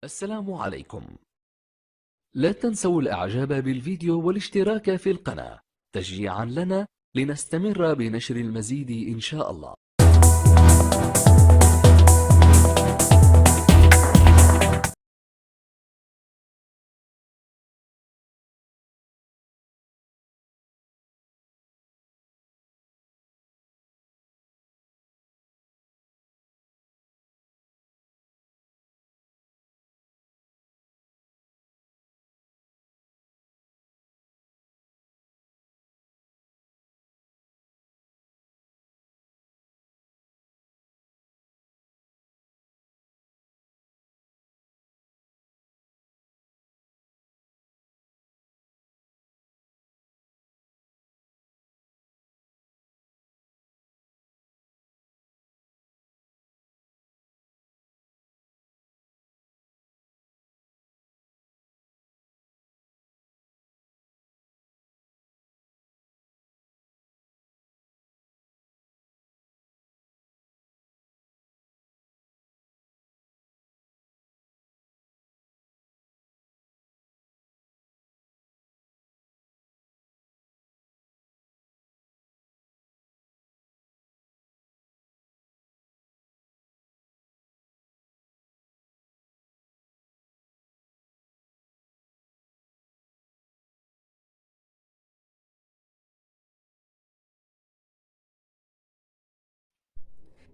السلام عليكم. لا تنسوا الإعجاب بالفيديو والاشتراك في القناة تشجيعا لنا لنستمر بنشر المزيد إن شاء الله.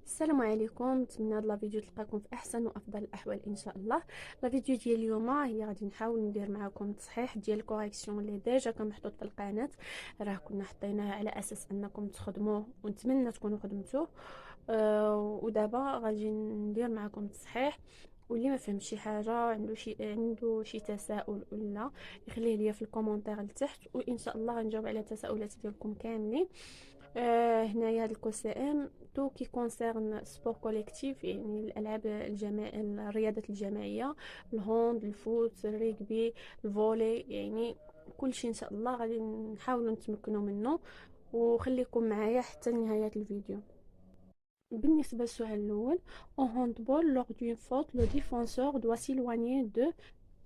السلام عليكم. نتمنى هاد لا فيديو تلقاكم في احسن وافضل الاحوال ان شاء الله. لا فيديو ديال اليوم هي غادي نحاول ندير معكم تصحيح ديال الكوريكسيون اللي ديجا كان محطوط في القناه. راه كنا حطيناه على اساس انكم تخدموه ونتمنى تكونوا خدمتوه. ودابا غادي ندير معكم تصحيح. واللي ما فهم شي حاجه عنده شي تساؤل ولا يخليه ليا في الكومونتير لتحت، وان شاء الله غنجاوب على التساؤلات ديالكم كاملين. هنايا هاد الكو ام تو كي كونسيرن سبور كوليكتيف، يعني الالعاب الرياضات الجماعيه، الهوند، الفوت، الريغبي، الفولي، يعني كل شيء ان شاء الله غادي نحاولوا نتمكنوا منه. وخليكم معايا حتى نهايه الفيديو. بالنسبه للسؤال الاول، au handball lors d'une faute le défenseur doit s'éloigner de.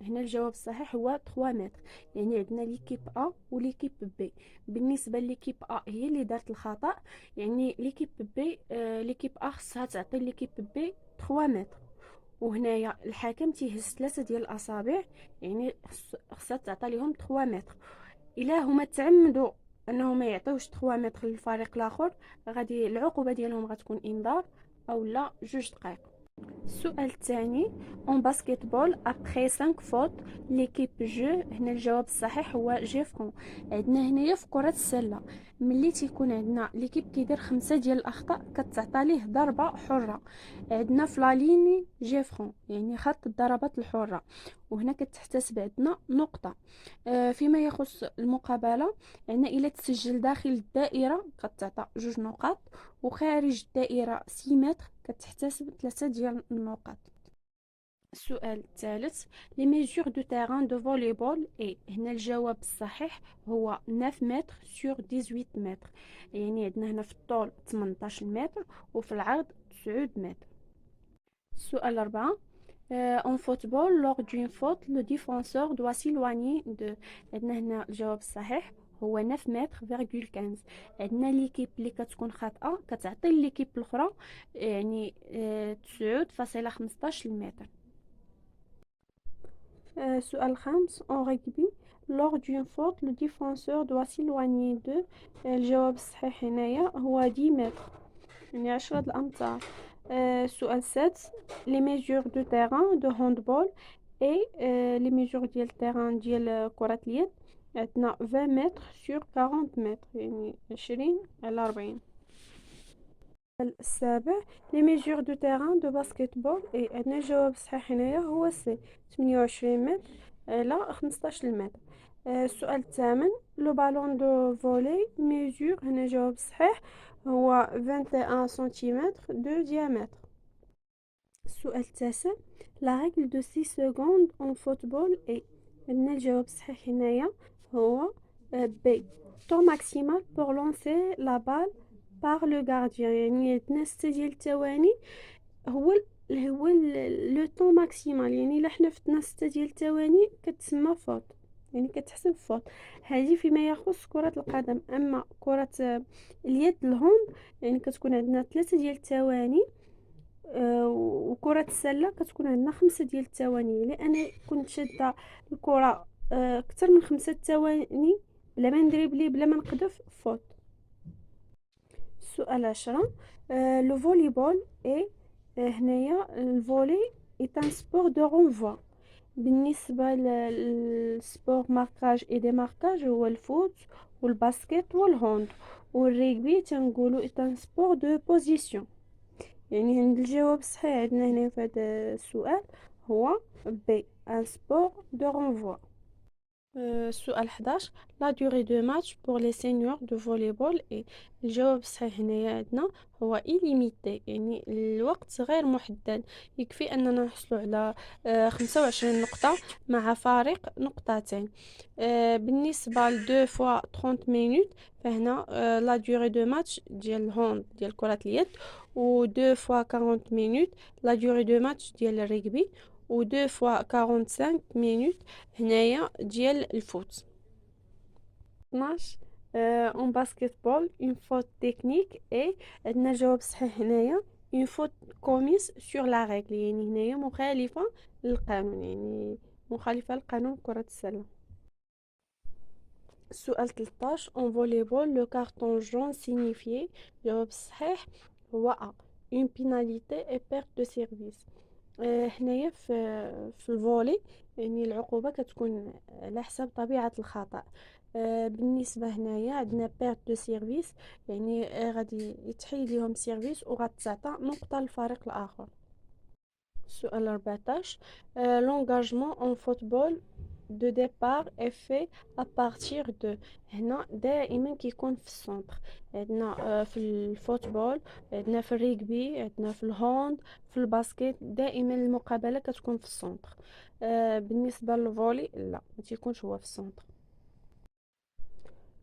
هنا الجواب الصحيح هو 3 متر. يعني عندنا ليكيب ا وليكيب بي. بالنسبه ليكيب ا هي اللي دارت الخطا، يعني ليكيب بي ليكيب ا خصها تعطي ليكيب بي 3 متر. وهنايا الحكم تيهز 3 ديال الاصابع، يعني خصها تعطي لهم 3 متر. الا هما تعمدوا انهم ما يعطيوش 3 متر للفريق الاخر، غادي العقوبه ديالهم غتكون انذار او لا 2 دقائق. السؤال الثاني، اون باسكتبول ابخي 5 فوت ليكيب جو. هنا الجواب الصحيح هو جيفرون. عندنا هنايا في كرة السلة ملي تيكون عندنا ليكيب كيدير 5 ديال الاخطاء كتعطى ليه ضربة حرة. عندنا في لاليني جيفرون، يعني خط الضربات الحرة، وهنا كتحتسب عندنا نقطة. فيما يخص المقابلة، عندنا إلا تسجل داخل الدائرة كتعطى 2 نقاط، وخارج الدائرة 6 متر كتحتسب 3 ديال النقاط. السؤال الثالث، لي ميجور دو تيران دو فوليبول اي. هنا الجواب الصحيح هو 9 متر سور 18 متر. يعني عندنا هنا في الطول 18 متر وفي العرض 9 متر. السؤال 4، en football lors d'une faute le défenseur doit s'éloigner de. عندنا هنا الجواب الصحيح هو 9 متر فيرغول 15. عندنا ليكيب اللي كتكون خاطئه كتعطي ليكيب الاخرى يعني 9.15 متر. سؤال خامس، en rugby lors d'une faute le défenseur doit s'éloigner de. الجواب الصحيح هنايا هو 10 متر، يعني 10 الأمتار. السؤال السادس، لي ميجور دو تيران دو هاندبول اي. لي ميجور ديال التيران ديال كرة اليد عندنا 20 متر سور 40 متر، يعني 20 على 40. السابع، لي ميجور دو تيران دو باسكتبول اي. عندنا الجواب الصحيح هنايا هو سي 28 متر على 15 متر. السؤال الثامن، لو بالون دو فولي ميجور. هنا الجواب الصحيح هو 21 سنتيمتر دو ديامتر. السؤال التاسع، لا ريغل دو 6 سكوند اون فوتبول اي. عندنا الجواب الصحيح هنايا هو بي، طون ماكسيمال بور لونسي لا بال بار لو غارديان. يعني عندنا 6 ديال الثواني هو هو لو طون ماكسيمال، يعني الا حنا فتنا 6 ديال الثواني كتسمى فوت، يعني كتحسب فوت. هذه فيما يخص كرة القدم. اما كرة اليد الهوند يعني كتكون عندنا 3 ديال الثواني. وكرة السلة كتكون عندنا 5 ديال الثواني. يعني انا كنت شادة الكرة اكثر من 5 ثواني بلا ما ندريبلي بلا ما نقذف فوت. السؤال 10. لو فوليبول اي هنايا الفولي اي ان سبور دو رونفوا. بالنسبة للسبور ماركاج اي دي ماركاج هو الفوت والباسكت والهوند. والريغبي تنقولو اي ان سبور دو بوزيسيون. يعني عند الجواب الصحيح عندنا هنا في هذا السؤال هو بي ان سبور دو رونفوا. السؤال 11. لا دوغي دو ماتش بور لي سينيور دو فوليبول اي. الجواب الصحيح هنايا عندنا هو إيليميتي، يعني الوقت غير محدد. يكفي اننا نحصلوا على 25 نقطة مع فارق نقطتين. بالنسبة ل 2 فوا 30 مينوت فهنا لا دوغي دو ماتش ديال الهوند ديال كرة اليد، و 2 فوا 40 مينوت لا دوغي دو ماتش ديال الريغبي، و 2 فوا 45 مينوت هنايا ديال الفوت. 12. اون باسكتبول اون فوت تكنيك اي. عندنا جواب صحيح هنايا اون فوت كوميس سور لا ريغل، يعني هنايا مخالفة للقانون، يعني مخالفة لقانون كرة السلة. السؤال 13. اون فوليبول لو كارطون جون سينيفيي. جواب الصحيح هو ا اون بيناليتي اي بيرت دو سيرفيس. هنايا في الفولي يعني العقوبة كتكون على حسب طبيعة الخطأ. بالنسبة هنايا عندنا بيرت دو سيرفيس، يعني غادي يتحيد ليهم سيرفيس وغتعطى نقطة للفريق الآخر. السؤال 14. لونغاجمون اون فوتبول دو ديبار اي في ابارتير دو. هنا دائما كيكون في السونتر. عندنا في الفوتبول، عندنا في الريغبي، عندنا في الهوند، في الباسكيت دائما المقابله كتكون في السونتر. بالنسبه للفولي لا، ما تيكونش هو في السونتر.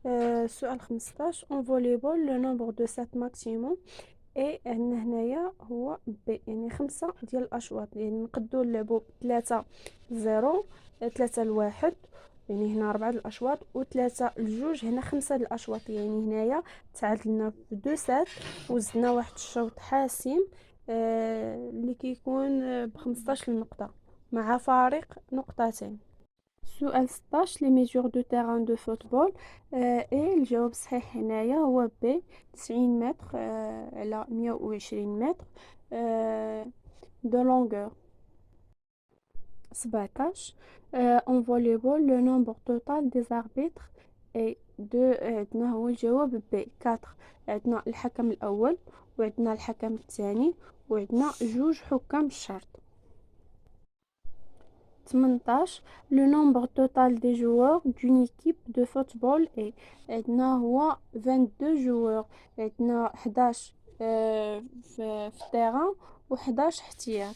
السؤال 15. اون فوليبول لو نومبر دو سات ماكسيموم اي. عندنا هنايا هو بي، يعني 5 ديال الاشواط، يعني نقدو نلعبو 3 0 3 1، يعني هنا 4 د الاشواط، و 3 2 هنا 5 د الاشواط. يعني هنايا تعادلنا في 2 سات وزدنا واحد الشوط حاسم اللي كيكون ب 15 نقطة مع فارق نقطتين. سؤال 16. لي ميزور دو تيران دو فوتبول اي. الجواب الصحيح هنايا هو بي 90 متر على 120 متر دو لونغور. 17. اون فوليبول لو نومبر توتال دي زاربيتر اي دو. عندنا هو الجواب بي 4. عندنا الحكم الاول وعندنا الحكم الثاني وعندنا 2 حكام الشرط. 18. لو نومبر توتال دي جوار دون ايكيب دو فوتبول اي. عندنا هو 22 جوار، عندنا 11 في التيران و 11 احتياط.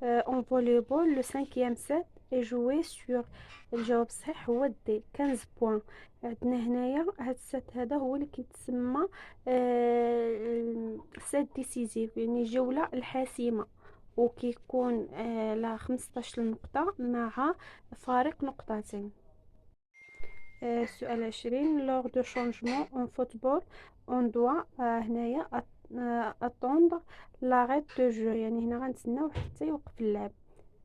اون فوليبول لو 5e سيت اي جوي سور. الجواب الصحيح هو دي 15 بوين. عندنا هنايا هاد السيت هذا هو اللي كيتسمى سيت ديسيزيف، يعني الجولة الحاسمة، وكيكون على 15 نقطة مع فارق نقطتين. السؤال 20. لور دو شونجمون اون فوتبول اون دوا. هنايا اتوندر لاغيت دو جو، يعني هنا غنتسناو حتى يوقف اللعب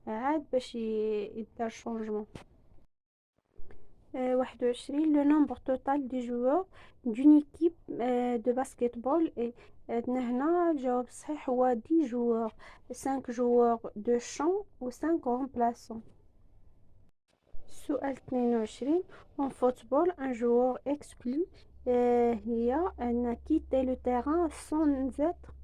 عاد باش يدار شونجمون. 21. لو نومبر توتال دي جوور دون ايكيب دو باسكيتبول اي. عندنا هنا الجواب الصحيح هو 10 جوور، 5 جوور دو شون و 5 رومبلاسون. سؤال 22. en football un joueur exclu هي أن كيتي لو تيران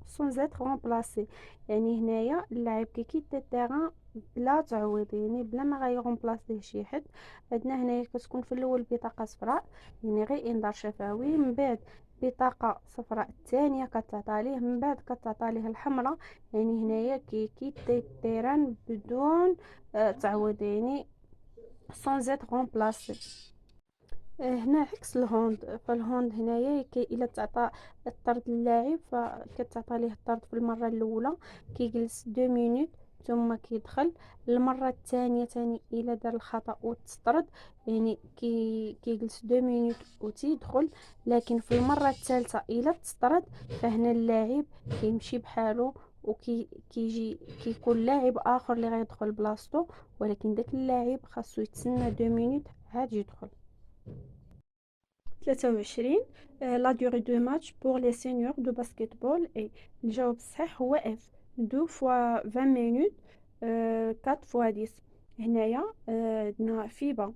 sans être remplacé. يعني هنايا اللاعب كيكيتي التيران بلا تعويض، يعني بلا ما غيرومبلاسيه شي حد. عندنا هنايا كتكون في الاول بطاقه صفراء، يعني غير انذار شفوي، من بعد بطاقه صفراء الثانيه كتعطى ليه، من بعد كتعطى ليه الحمراء. يعني هنايا كيكيتي التيران بدون تعويض، يعني sans être remplacé. هنا عكس الهوند. فالهوند هنايا الا تعطى الطرد للاعب فكتعطى ليه الطرد في المره الاولى، كيجلس 2 مينوت ثم كيدخل. المره الثانيه تاني الا دار الخطا وتطرد، يعني كيجلس 2 مينوت وتيدخل. لكن في المره الثالثه الا تطرد فهنا اللاعب كيمشي بحاله، كيجي كيكون لاعب اخر اللي غيدخل بلاصتو، ولكن داك اللاعب خاصو يتسنى 2 مينوت عاد يدخل. 23. لا durée de match pour les seniors de basketball est. الجواب الصحيح هو F. 2 fois 20 minutes 4 fois 10. هنايا عندنا فيبا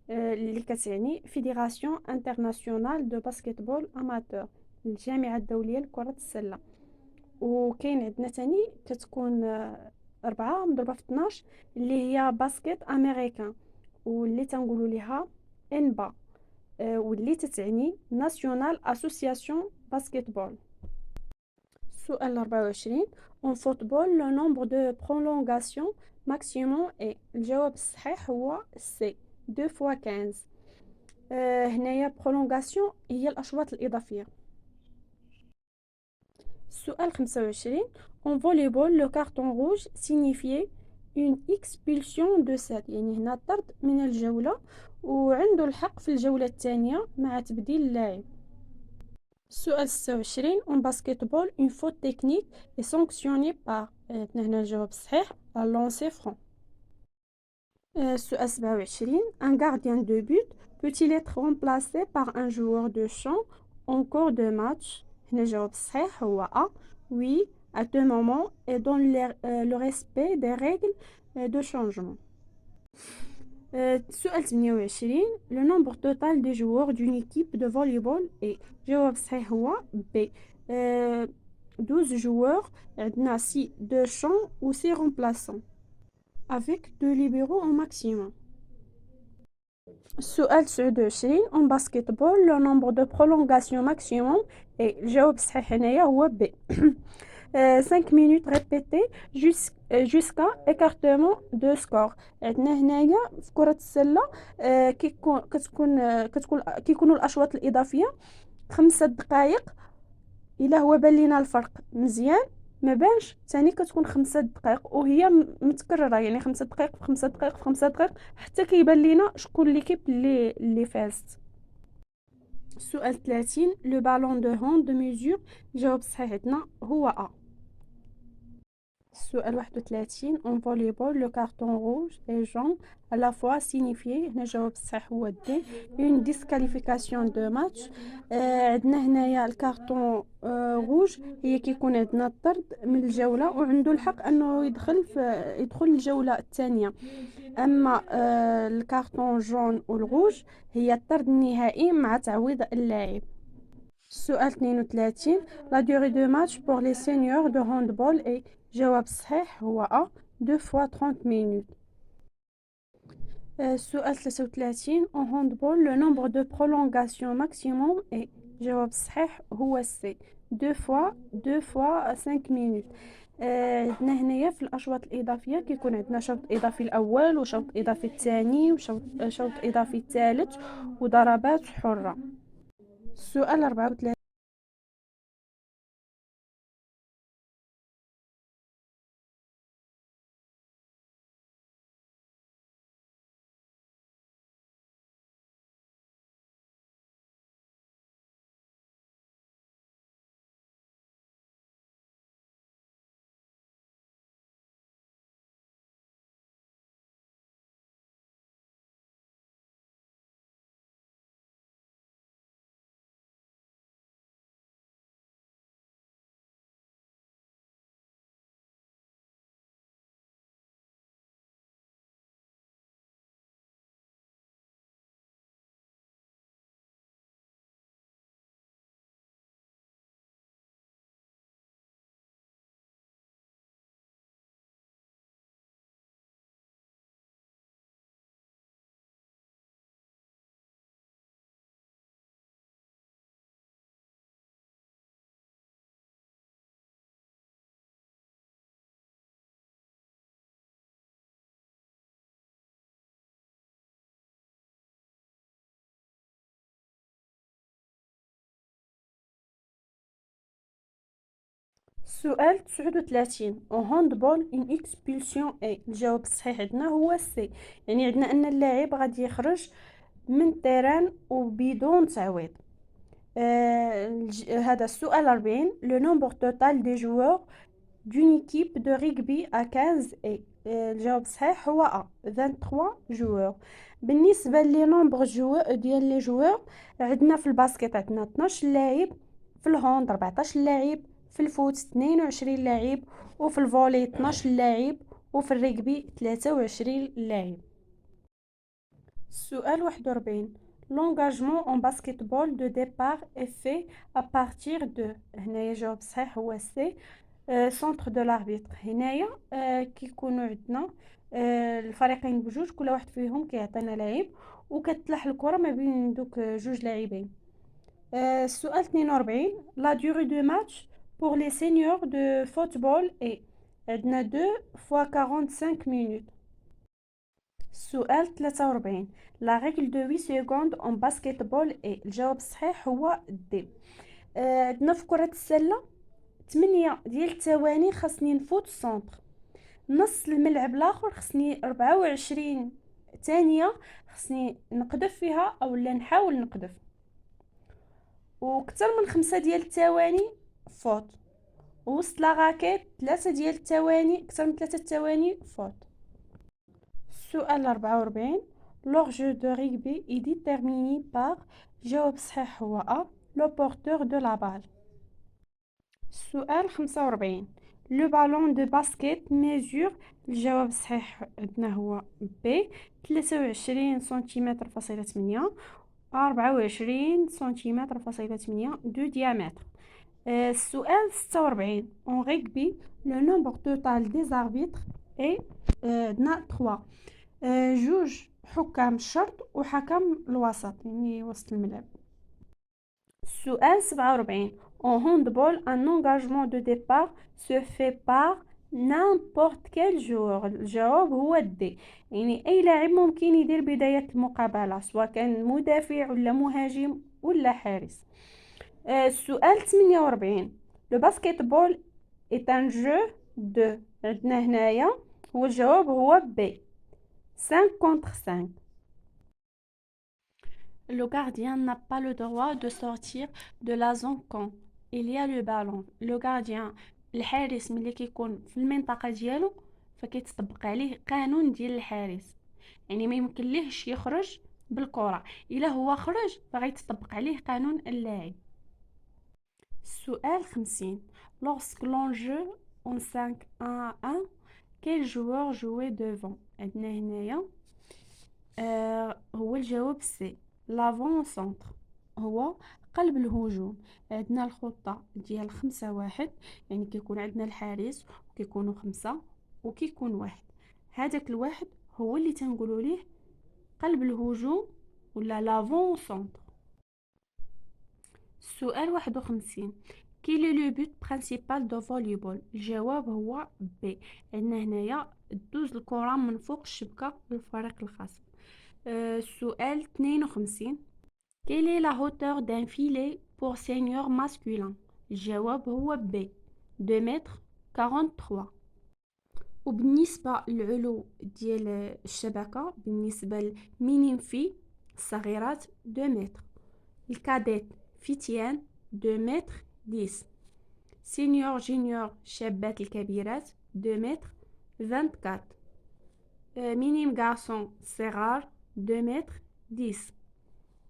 اللي كتعني فيدراسيون انترناسيونال دو باسكتبول اماتور، الجامعة الدولية لكرة السلة. وكاين عندنا تاني كتكون 4 مضروبة في 12 اللي هي باسكت امريكان، واللي تنقولوا ليها انبا، واللي تتعني ناسيونال اسوسياسيون باسكتبول. سؤال 24. en football le nombre de prolongation maximum est. الجواب الصحيح هو سي 2 fois 15. هنايا prolongation هي الاشواط الاضافيه. سؤال 25. en volleyball le carton rouge signifiait une expulsion de set. يعني هنا طرد من الجوله، وعنده الحق في الجوله الثانيه مع تبديل اللاعب. سؤال 26. en basketball une faute technique est sanctionnée par. هنا الجواب الصحيح lancer franc. سؤال 27. un gardien de but peut-il être remplacé par un joueur de champ en cours de match. هنا الجواب الصحيح هو A. oui, à tout moment et dans le respect des règles de changement. سؤال 28. le nombre total des joueurs d'une équipe de volleyball est. جواب صحيح هو B. 12 joueurs، عندنا 6 de champ ou 6 remplaçants avec 2 libéraux au maximum. سؤال 29. en basketball le nombre de prolongation maximum est. الجواب الصحيح هنايا هو B. 5 minutes répétées jusqu'à écartement de score. عندنا هنايا في كرة السلة كيكونوا الأشواط الإضافية 5 دقائق. إلا هو بان لينا الفرق مزيان، ما بانش ثاني كتكون 5 دقائق وهي متكررة، يعني 5 دقائق في 5 دقائق في 5 دقائق حتى كيبان لينا شكون ليكيب اللي فازت. سؤال 30. لو بالون دو هوند دو ميزور. الجواب الصحيح عندنا هو A. سؤال 31. en volleyball le carton rouge et jaune à la fois signifie. هنا الجواب الصحيح هو D. une disqualification de match. عندنا هنايا الكارطون روج هي كيكون عندنا الطرد من الجولة وعنده الحق انه يدخل الجولة الثانية. اما الكارطون جون والروج هي الطرد النهائي مع تعويض اللاعب. سؤال 32. la durée de match pour les seniors de handball est. جواب صحيح هو A. 2 fois 30 minutes. سؤال 33. en handball le nombre de prolongation maximum est. جواب صحيح هو C. 2 fois 5 minutes. عندنا هنايا في الاشواط الاضافيه كيكون عندنا شوط اضافي الاول وشوط اضافي الثاني وشوط اضافي الثالث وضربات حره. سؤال 34. السؤال 39 au handball une expulsion est. الجواب الصحيح عندنا هو سي، يعني عندنا ان اللاعب غادي يخرج من التيران وبدون تعويض. هذا السؤال 40 le nombre total des joueurs d'une équipe de rugby à 15 est. الجواب الصحيح هو A 23 joueurs. بالنسبة لي نومبر ديال لي جوور، عندنا في الباسكت عندنا 12 لاعب، في الهوند 14 لاعب، في الفوت 22 لاعب، وفي الفولي 12 لاعب، وفي الرجبي 23 لاعب. السؤال 41 l'engagement en basketball de départ est fait à partir de. هنايا جواب صحيح هو سي سونتر دو لاربيتر. هنايا كيكونوا عندنا الفريقين بجوج، كل واحد فيهم كيعطينا لاعب وكتلاح الكره ما بين دوك جوج لاعبين. السؤال 42 لا durée de match pour les seniors de football est. عندنا 2 fois 45 minutes. السؤال 43 لا règle de 8 secondes en basketball est. الجواب الصحيح هو دي. عندنا في كرة السلة 8 ديال الثواني خاصني نفوت السونتر، نص الملعب الاخر خصني 24 ثانيه خصني نقذف فيها اولا نحاول نقذف، وكثر من 5 ديال الثواني فوت، وسط لا راكيت 3 ديال الثواني اكثر من 3 ثواني فوت. السؤال 44 لورجو دو ريغبي اي ديتيرميني باغ. جواب صحيح هو ا لو بورتور دو لا بال. السؤال 45 لو بالون دو باسكيت ميزور. الجواب الصحيح عندنا هو بي 23 سنتيمتر فاصلة 8 24 سنتيمتر فاصلة 8 دو ديامتر. السؤال 46 اون ريغبي لو نومبر توتال دي زاربيتر اي. عندنا 3 جوج حكام الشرط وحكم الوسط يعني وسط الملعب. السؤال 47 en handball un engagement de départ se fait par n'importe quel joueur. الجواب هو دي، يعني اي لاعب ممكن يدير بداية المقابلة سواء كان مدافع ولا مهاجم ولا حارس. السؤال 48 le basketball est un jeu de. عندنا هنايا هو الجواب هو بي 5 contre 5. Le gardien n'a pas le droit de sortir de la zone quand il y a le ballon. Le gardien الحارس ملي كيكون في المنطقة ديالو فكيتطبق عليه قانون ديال الحارس، يعني ما يمكن ليهش يخرج بالكرة، الا هو خرج فغيتطبق عليه قانون اللاعب. السؤال 50 lorsque l'on joue en 5-1-1 quel joueur jouait devant. عندنا هنايا هو الجواب سي لافون سونتر، هو قلب الهجوم. عندنا الخطة ديال 5-1، يعني كيكون عندنا الحارس وكيكونوا 5 وكيكون واحد، هذاك الواحد هو اللي تنقولوا ليه قلب الهجوم ولا لافون سونتر. السؤال 51 كيل لو بوت برينسيبال دو فوليبول. الجواب هو بي، عندنا هنايا دوز الكرة من فوق الشبكة للفريق الخصم. السؤال 52 quelle est la hauteur d'un filet pour senior masculin. الجواب هو B 2 متر 43. وبالنسبة للعلو ديال الشبكة بالنسبة لمينيم في الصغيرات 2 متر، الكاديت فيتيان 2 متر 10، سينيور جونيور شابات الكبيرات 2 متر 24، مينيم غارسون صغار 2 متر 10،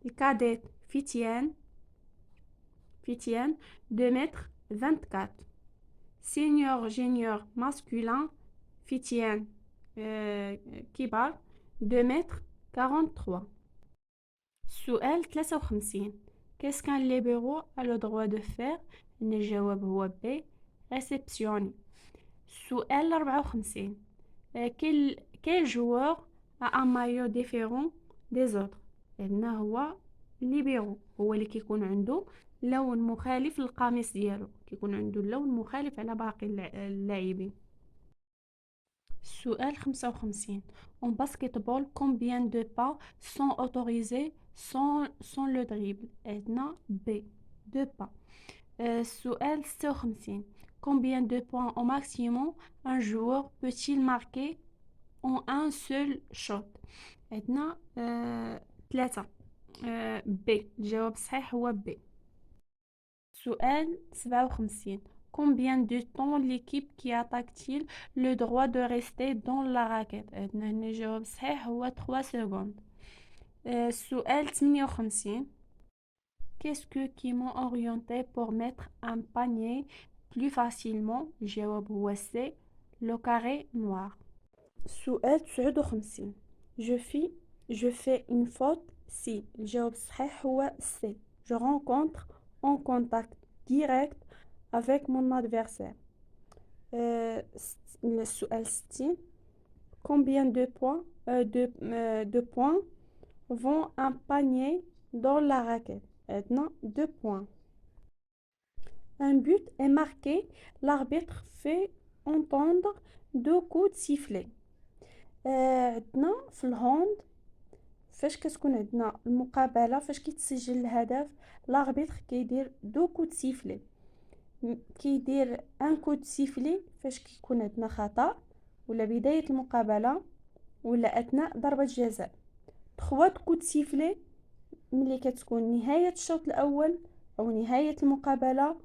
الكاديت فيتيان 2 متر 24، سينيور جونيور ماسكولين فيتيان كبار 2 متر 43. السؤال 53 qu'est-ce qu'un libéro a le droit de faire. الجواب هو B réceptionner. السؤال 54 quel joueur a un maillot différent des autres. عندنا هو ليبيرو، هو اللي كيكون عنده لون مخالف للقميص ديالو، كيكون عنده اللون مخالف على باقي اللاعبين. السؤال 55 en basketball combien de pas sont autorisés sans le dribble. عندنا B 2 pas. السؤال 56 combien de points au maximum un joueur peut-il marquer en un seul shot؟ عندنا 3. B. الجواب الصحيح هو B. سؤال 57. Combien de temps l'équipe qui attaque-t-il le droit de rester dans la raquette؟ عندنا هنا الجواب الصحيح هو 3 secondes. سؤال 58. Qu'est-ce qui m'a orienté pour mettre un panier plus facilement؟ الجواب هو C. Le carré noir. سؤال 59. Je fais une faute si الجواب الصحيح هو C. Je rencontre en contact direct avec mon adversaire. السؤال 60. Combien de points vont un panier dans la raquette؟ عندنا 2 points. Un but est marqué, l'arbitre fait entendre 2 coups de sifflet. عندنا في الهوند فاش كتكون عندنا المقابله فاش كيتسجل الهدف لاربيتر كيدير 2 كود سيفلي. كيدير ان كود سيفلي فاش كيكون عندنا خطا ولا بدايه المقابله ولا اثناء ضربه جزاء. 3 كود سيفلي ملي كتكون نهايه الشوط الاول او نهايه المقابله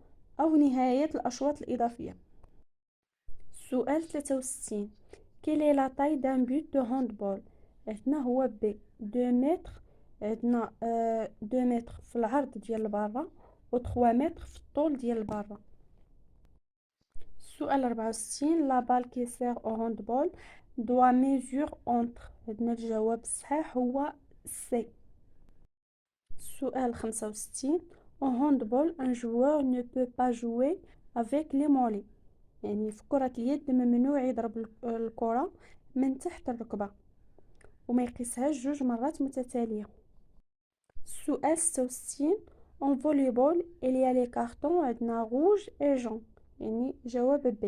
او نهايه الاشواط الاضافيه. سؤال 63. Quelle est la taille d'un but de handball؟ عندنا هو B 2 متر. عندنا 2 متر في العرض ديال البارة و 3 متر في الطول ديال البارة. السؤال 64. La balle qui sert au handball doit mesurer entre. عندنا الجواب الصحيح هو C. السؤال 65. Au handball un joueur ne peut pas jouer avec les mollets. يعني في كرة اليد ممنوع يضرب الكرة من تحت الركبة وما يقيسهاش 2 مرات متتالية. السؤال 66. En volleyball il y a les cartons عندنا rouge et jaune يعني جواب B.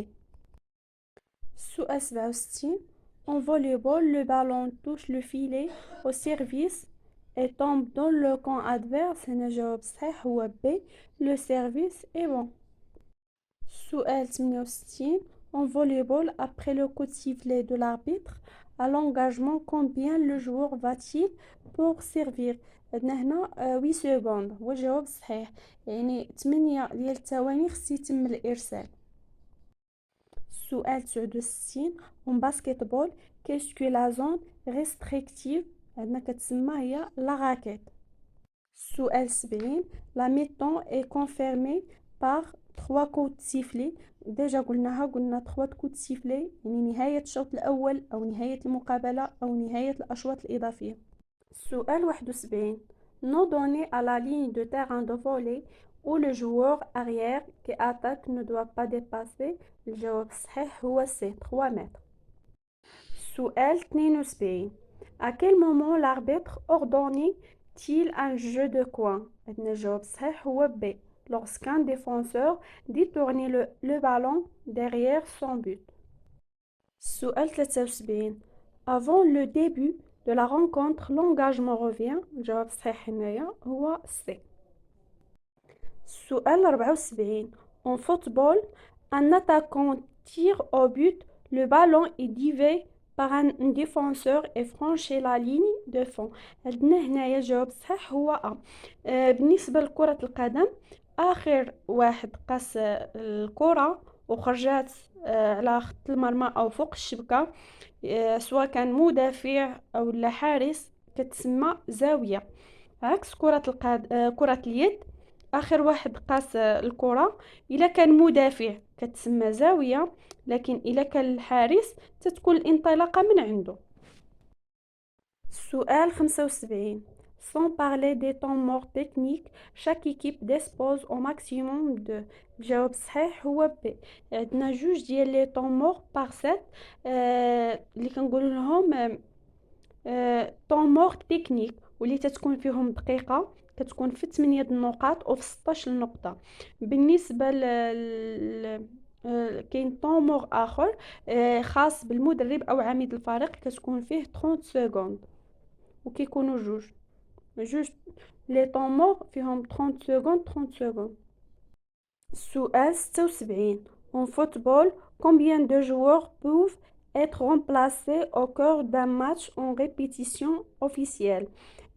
السؤال 67. En volleyball le ballon touche le filet au service et tombe dans le camp adverse. هنا جواب صحيح هو B. Le service est bon. سؤال 68. En volleyball, après le coup de sifflet de l'arbitre, à l'engagement, combien le joueur va-t-il pour servir؟ عندنا هنا 8 سكوند هو الجواب الصحيح يعني 8 ديال الثواني خص يتم الإرسال. سؤال 69. En basketball, qu'est-ce que la zone restrictive؟ عندنا كتسمى هي la raquette. سؤال 70. La mi-temps est confirmée par 3 coups de sifflet. ديجا قلنا 3 coups de sifflet يعني نهاية الشوط الأول أو نهاية المقابلة أو نهاية الأشواط الإضافية. سؤال 71. Nos données à la ligne de terrain de volley où le joueur arrière qui attaque ne doit pas dépasser. الجواب الصحيح هو C 3 متر. سؤال 72. À quel moment l'arbitre ordonne-t-il un jeu de coin؟ عندنا الجواب الصحيح هو B. Lorsqu'un défenseur dit tourner le ballon derrière son but. سؤال 73. Avant le début de la rencontre, l'engagement revient. الجواب الصحيح هنايا هو C. سؤال 74. En football, un attaquant tire au but, le ballon est dévié par un défenseur et franchit la ligne de fond. عندنا هنايا الجواب الصحيح هو A. بالنسبة لكرة القدم آخر واحد قاس الكرة وخرجات على خط المرمى أو فوق الشبكة سواء كان مدافع أو لا حارس كتسمى زاوية. عكس كرة اليد آخر واحد قاس الكرة إلا كان مدافع كتسمى زاوية لكن إلا كان الحارس تتكون الانطلاقة من عنده. سؤال 75. Sans parler des temps morts techniques, chaque équipe dispose au maximum de. الجواب الصحيح هو B. عندنا 2 ديال لي طون مور بار سيت اللي كنقول لهم طون مور تكنيك واللي تتكون فيهم دقيقة كتكون في 8 النقاط وفي 16 نقطة. بالنسبة كاين طون مور آخر خاص بالمدرب أو عميد الفريق كتكون فيه 30 سكوند وكيكونوا جوج لي طون مور فيهم 30 سكوند 30 سكوند. سؤال 76. En football, combien de joueurs peuvent être remplacés au cœur d'un match en répétition officielle؟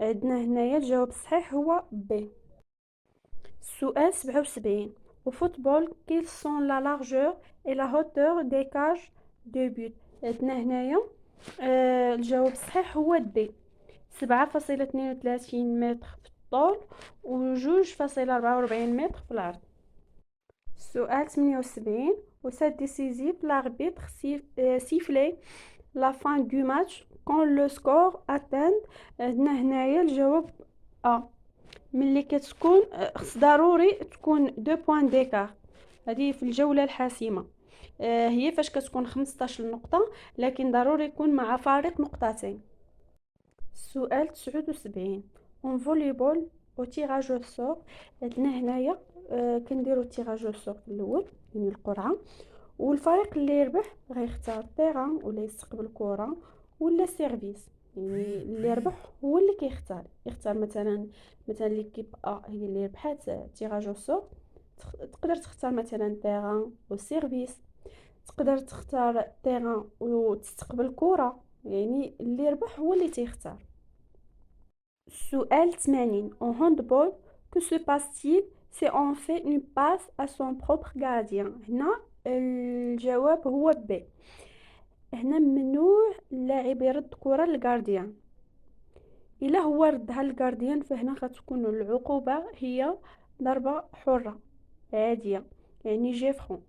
عندنا هنايا الجواب الصحيح هو B. السؤال 77. Au football, quelles sont la largeur et la hauteur des cages de but؟ عندنا هنايا الجواب الصحيح هو D. 7.32 متر في الطول و 2.44 متر في العرض. السؤال 78. Au stade décisif, l'arbitre siffle la fin du match quand le score atteint. عندنا هنايا الجواب A. ملي كتكون خص ضروري تكون 2 بوين ديكار، هذه في الجولة الحاسمة. هي فاش كتكون 15 نقطة، لكن ضروري يكون مع فارق نقطتين. السؤال 79. اون فوليبول او تيراج او سور، عندنا هنايا كنديرو تيراج او سور الاول يعني القرعه، والفريق اللي يربح غيختار التيران ولا يستقبل الكره ولا سيرفيس. يعني اللي يربح هو اللي يختار مثلا ليكيب ا هي اللي ربحات تيراج او سور، تقدر تختار مثلا تيران او سيرفيس، تقدر تختار تيران وتستقبل الكره، يعني اللي يربح هو اللي تيختار. سؤال 80. En handball, que se passe-t-il si on fait une passe à son propre gardien؟ هنا الجواب هو B. هنا ممنوع اللاعب يرد كرة للجارديان. إلا هو ردها للجارديان فهنا غتكون العقوبة هي ضربة حرة عادية يعني جي فرون.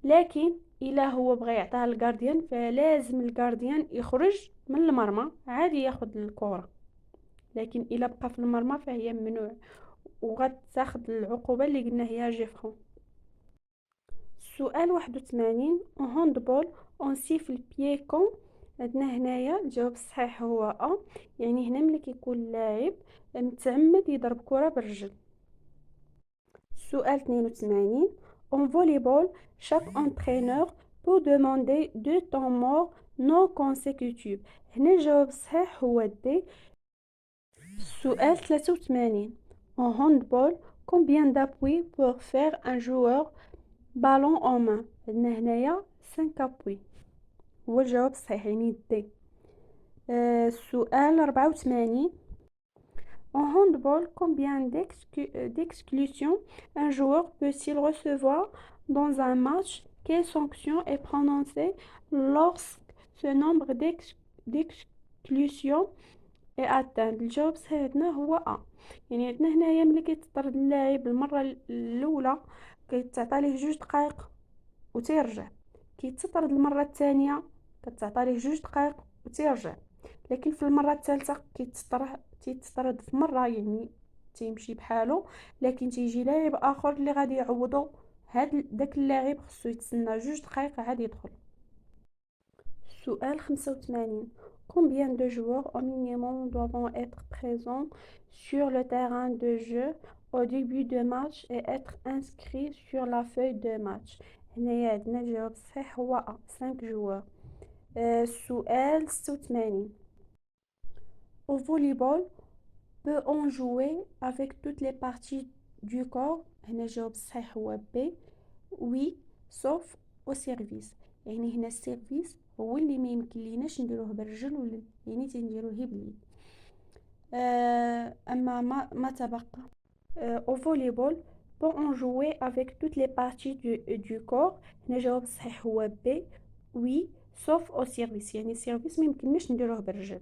لكن إلا هو بغى يعطيها للجارديان فلازم الجارديان يخرج من المرمى عادي ياخد الكرة، لكن إلا بقى في المرمى فهي ممنوع وغتاخد العقوبة اللي قلنا هي جي فرون. سؤال 81. en handball on siffle pied quand؟ عندنا هنايا الجواب الصحيح هو أ، يعني هنا ملي كيكون اللاعب متعمد يضرب كرة بالرجل. سؤال 82. en volleyball chaque entraîneur peut demander 2 temps morts non consécutifs. هنا الجواب الصحيح هو D. سؤال 83. en handball combien d'appuis peut faire un joueur ballon en main؟ عندنا هنايا 5 appuis هو الجواب الصحيح يعني D. سؤال 84. en handball combien d'exclusions un joueur peut-il recevoir dans un match? Quelle sanction est prononcée lorsque ce nombre d'exclusions est atteint؟ الجواب الصحيح عندنا هو A. يعني عندنا هنايا ملي كيتطرد اللاعب المرة الأولى كيتعطى ليه 2 دقائق وتيرجع، كيتطرد المرة الثانية كتعطى ليه 2 دقائق وتيرجع، لكن في المرة الثالثة تيتطرد في مرة يعني تيمشي بحاله، لكن تيجي لاعب اخر اللي غادي يعوضو داك اللاعب خصو يتسنى 2 دقائق عاد يدخل. سؤال 85. Combien de joueurs au minimum doivent être présents sur le terrain de jeu au début de match et être inscrits sur la feuille de match؟ هنايا عندنا الجواب الصحيح هو A 5 joueurs. سؤال 86. Au volleyball, peut-on jouer avec toutes les parties du corps؟ هنا الجواب الصحيح هو B. Oui, sauf au service. يعني هنا السيرفيس هو اللي ما يمكن ليناش نديروه بالرجل ولا يعني تنديروه باليد. اما ما تبقى au volleyball peut-on jouer avec toutes les parties du corps؟ هنا الجواب الصحيح هو B. Oui, sauf au service. يعني السيرفيس ما يمكنناش نديروه بالرجل.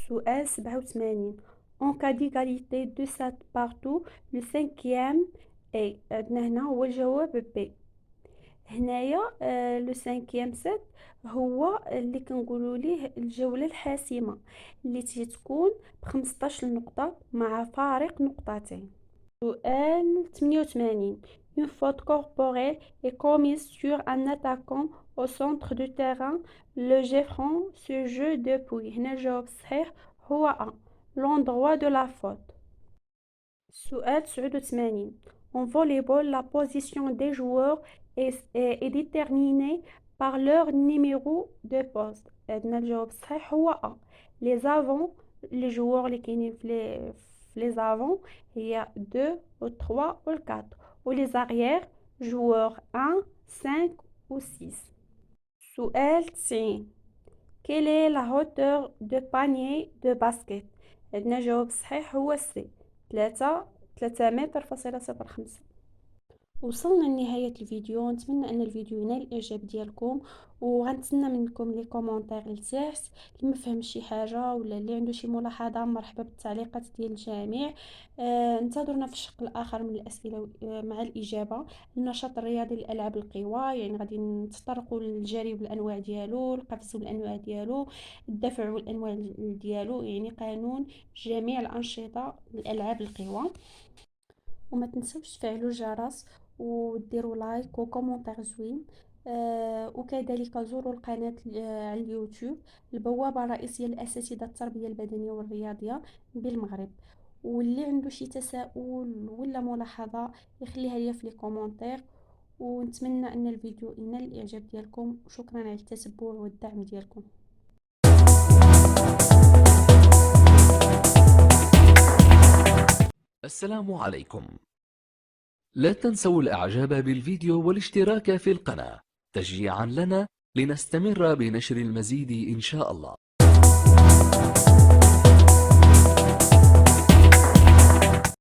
سؤال 87. en cas d'égalité de 7 partout le cinquième est. عندنا هنا هو الجواب B. هنايا لو سانكيام سيت هو اللي كنقولوا ليه الجوله الحاسمه اللي تكون ب15 نقطه مع فارق نقطتين. سؤال 88. une faute corporelle est commise sur un attaquant au centre du terrain le geffron ce jeu depuis. هنا الجواب الصحيح هو A. l'endroit de la faute. سؤال 89. en volleyball la position des joueurs est déterminée par leur numéro de poste. عندنا الجواب الصحيح هو A. les avants les joueurs اللي كاينين في les avants هي 2 و 3 و 4 و les arrières joueur 1 5 و 6. سؤال 90. Quelle est la hauteur de panier de basket؟ عندنا جواب صحيح هو سي 3 متر فاصلة 05. وصلنا لنهاية الفيديو، نتمنى ان الفيديو ينال الاعجاب ديالكم، وغنتسنى منكم لي كومونتير لتحت اللي ما فهم شي حاجه ولا اللي عنده شي ملاحظه. مرحبا بالتعليقات ديال الجميع. انتظرونا في الشق الاخر من الاسئله مع الاجابه. النشاط الرياضي لالعاب القوى، يعني غادي نتطرقوا للجري والانواع ديالو، القفز والانواع ديالو، الدفع والانواع ديالو، يعني قانون جميع الانشطه لالعاب القوى. وما تنسوش تفعلوا الجرس وديروا لايك وكومنتير زوين. وكذلك زوروا القناة على اليوتيوب، البوابة الرئيسية لأساتذة التربية البدنية والرياضية بالمغرب. واللي عنده شي تساؤل ولا ملاحظة يخليها لي في لي كومنتير. ونتمنى ان الفيديو ينال الاعجاب ديالكم، وشكرا على التتبع والدعم ديالكم. السلام عليكم. لا تنسوا الإعجاب بالفيديو والاشتراك في القناة تشجيعا لنا لنستمر بنشر المزيد إن شاء الله.